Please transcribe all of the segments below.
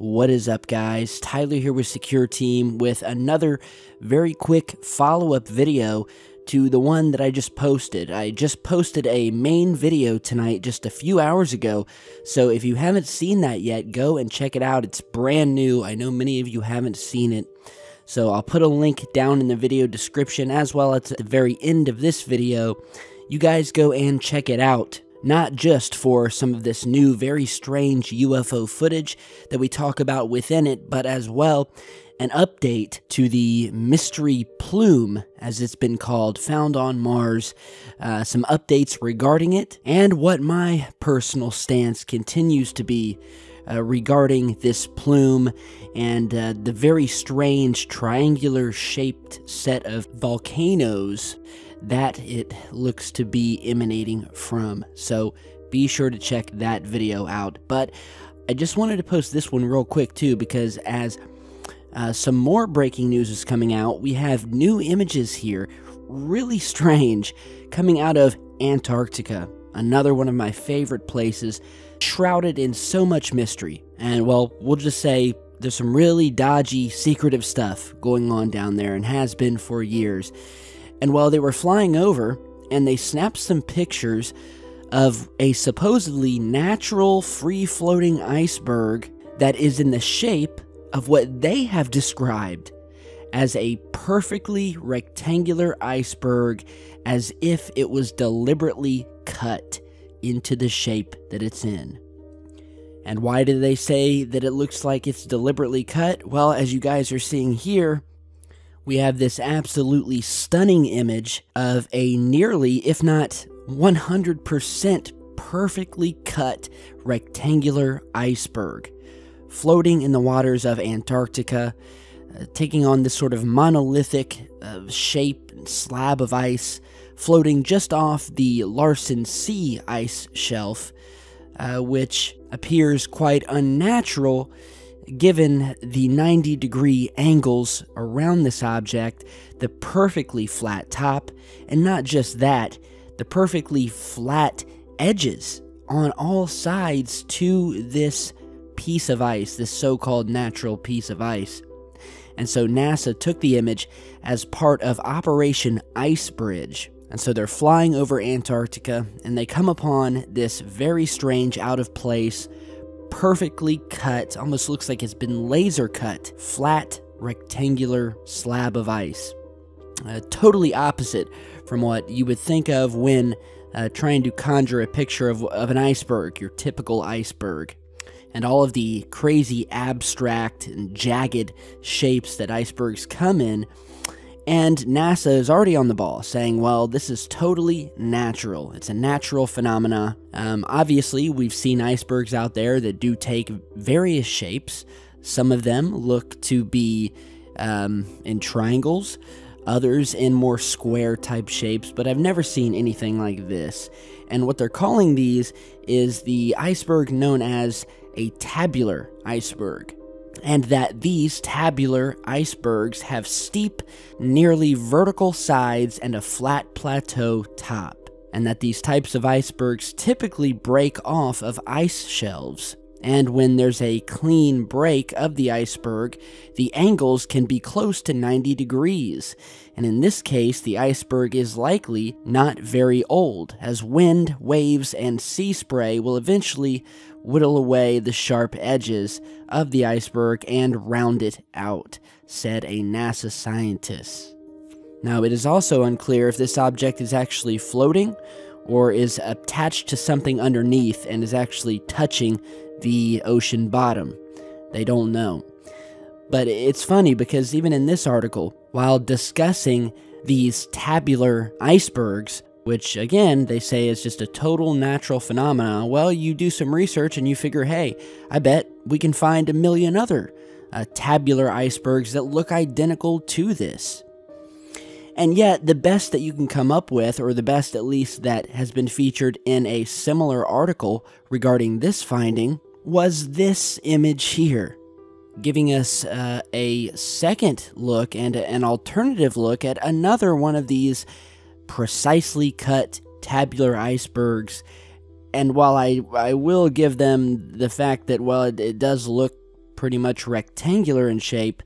What is up, guys? Tyler here with Secureteam with another very quick follow-up video to the one that I just posted. I just posted a main video tonight just a few hours ago, so if you haven't seen that yet, go and check it out. It's brand new. I know many of you haven't seen it, so I'll put a link down in the video description as well as at the very end of this video. You guys go and check it out. Not just for some of this new, very strange UFO footage that we talk about within it, but as well an update to the mystery plume, as it's been called, found on Mars, some updates regarding it, and what my personal stance continues to be regarding this plume and the very strange triangular-shaped set of volcanoes that it looks to be emanating from. So be sure to check that video out. But I just wanted to post this one real quick too, because as some more breaking news is coming out, we have new images here, really strange, coming out of Antarctica, another one of my favorite places, shrouded in so much mystery. And well, we'll just say there's some really dodgy, secretive stuff going on down there, and has been for years. And while they were flying over, and they snapped some pictures of a supposedly natural, free-floating iceberg that is in the shape of what they have described as a perfectly rectangular iceberg, as if it was deliberately cut into the shape that it's in. And why do they say that it looks like it's deliberately cut? Well, as you guys are seeing here, we have this absolutely stunning image of a nearly, if not 100% perfectly cut rectangular iceberg floating in the waters of Antarctica, taking on this sort of monolithic shape and slab of ice, floating just off the Larsen C ice shelf, which appears quite unnatural given the 90-degree angles around this object, the perfectly flat top, and not just that, the perfectly flat edges on all sides to this piece of ice, this so-called natural piece of ice. And so NASA took the image as part of Operation Icebridge. And so they're flying over Antarctica, and they come upon this very strange, out-of-place, perfectly cut, almost looks like it's been laser cut, flat, rectangular slab of ice. Totally opposite from what you would think of when trying to conjure a picture of an iceberg, your typical iceberg, and all of the crazy abstract and jagged shapes that icebergs come in. And NASA is already on the ball, saying, well, this is totally natural. It's a natural phenomena. Obviously, we've seen icebergs out there that do take various shapes. Some of them look to be in triangles, others in more square-type shapes, but I've never seen anything like this. And what they're calling these is the iceberg known as a tabular iceberg, and that these tabular icebergs have steep, nearly vertical sides and a flat plateau top, and that these types of icebergs typically break off of ice shelves. And when there's a clean break of the iceberg, the angles can be close to 90 degrees. And in this case, the iceberg is likely not very old, as wind, waves, and sea spray will eventually whittle away the sharp edges of the iceberg and round it out, said a NASA scientist. Now, it is also unclear if this object is actually floating or is attached to something underneath and is actually touching the ocean bottom. They don't know. But it's funny because even in this article, while discussing these tabular icebergs, which again they say is just a total natural phenomena, well, you do some research and you figure, hey, I bet we can find a million other tabular icebergs that look identical to this. And yet, the best that you can come up with, or the best at least that has been featured in a similar article regarding this finding, was this image here, giving us a second look and an alternative look at another one of these precisely cut tabular icebergs. And while I will give them the fact that, well, it does look pretty much rectangular in shape.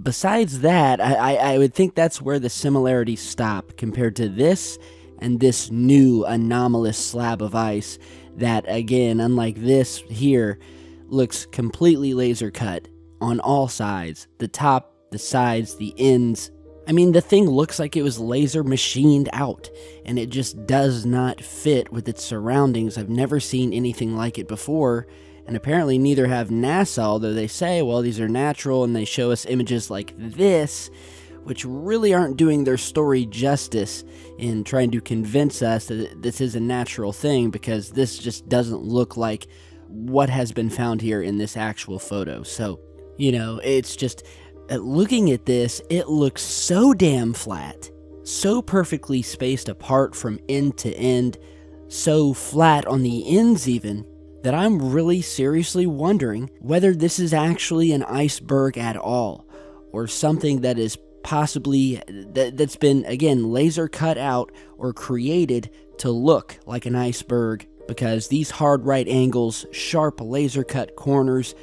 Besides that, I would think that's where the similarities stop compared to this and this new anomalous slab of ice that, again, unlike this here, looks completely laser cut on all sides. The top, the sides, the ends. I mean, the thing looks like it was laser machined out, and it just does not fit with its surroundings. I've never seen anything like it before, and apparently neither have NASA, although they say, well, these are natural, and they show us images like this, which really aren't doing their story justice in trying to convince us that this is a natural thing, because this just doesn't look like what has been found here in this actual photo. So, you know, it's just, looking at this, it looks so damn flat, so perfectly spaced apart from end to end, so flat on the ends even, that I'm really seriously wondering whether this is actually an iceberg at all, or something that is possibly, that's been, again, laser cut out or created to look like an iceberg, because these hard right angles, sharp laser cut corners,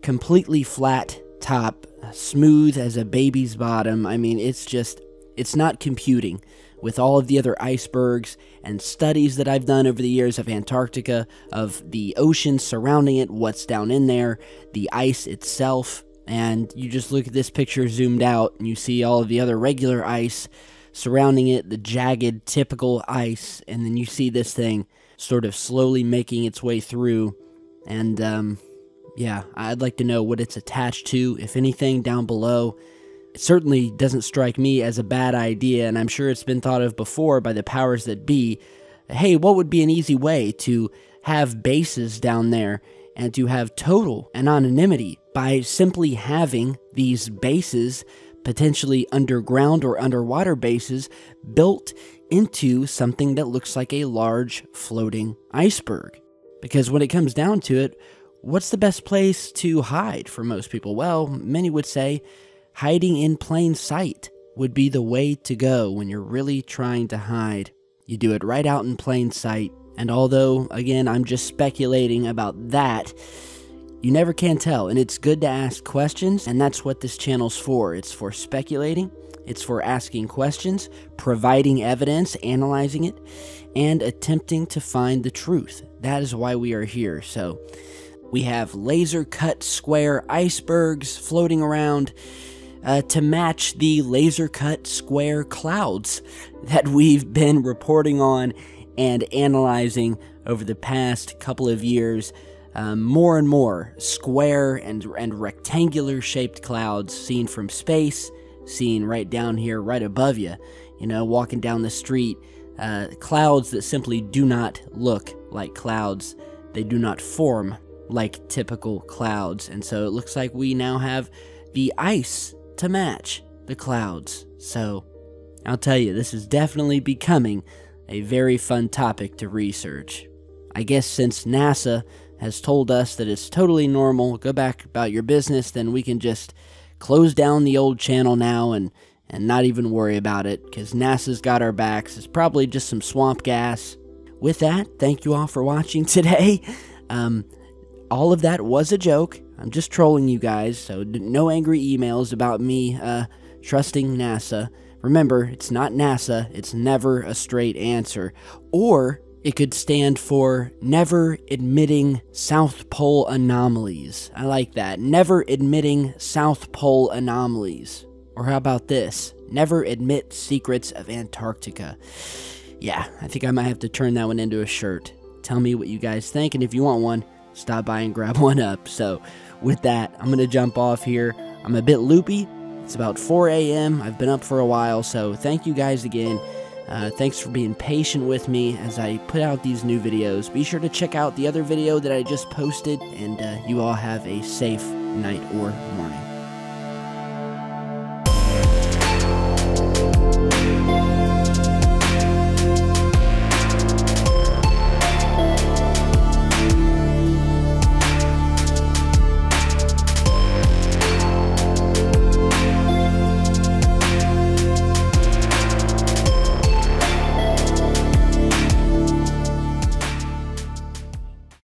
completely flat top, smooth as a baby's bottom. I mean, it's not computing with all of the other icebergs and studies that I've done over the years of Antarctica, of the ocean surrounding it, what's down in there, the ice itself. And you just look at this picture zoomed out and you see all of the other regular ice surrounding it, the jagged, typical ice, and then you see this thing sort of slowly making its way through. And yeah, I'd like to know what it's attached to, if anything, down below. It certainly doesn't strike me as a bad idea, and I'm sure it's been thought of before by the powers that be. Hey, what would be an easy way to have bases down there and to have total anonymity by simply having these bases, potentially underground or underwater bases, built into something that looks like a large floating iceberg? Because when it comes down to it, what's the best place to hide for most people? Well, many would say hiding in plain sight would be the way to go when you're really trying to hide. You do it right out in plain sight. And although, again, I'm just speculating about that, you never can tell. And it's good to ask questions, and that's what this channel's for. It's for speculating, it's for asking questions, providing evidence, analyzing it, and attempting to find the truth. That is why we are here. So we have laser-cut square icebergs floating around to match the laser-cut square clouds that we've been reporting on and analyzing over the past couple of years. More and more square and rectangular-shaped clouds seen from space, seen right down here, right above you, you know, walking down the street. Clouds that simply do not look like clouds. They do not form like typical clouds, and so it looks like we now have the ice to match the clouds. So I'll tell you, this is definitely becoming a very fun topic to research. I guess since NASA has told us that it's totally normal, go back about your business, then we can just close down the old channel now and not even worry about it, because NASA's got our backs. It's probably just some swamp gas. With that, thank you all for watching today. All of that was a joke. I'm just trolling you guys, so no angry emails about me trusting NASA. Remember, it's not NASA, it's never a straight answer. Or it could stand for Never Admitting South Pole Anomalies. I like that. Never Admitting South Pole Anomalies. Or how about this? Never Admit Secrets of Antarctica. Yeah, I think I might have to turn that one into a shirt. Tell me what you guys think, and if you want one, stop by and grab one up. So with that, I'm going to jump off here. I'm a bit loopy. It's about 4 a.m. I've been up for a while, so thank you guys again. Thanks for being patient with me as I put out these new videos. Be sure to check out the other video that I just posted, and you all have a safe night or morning.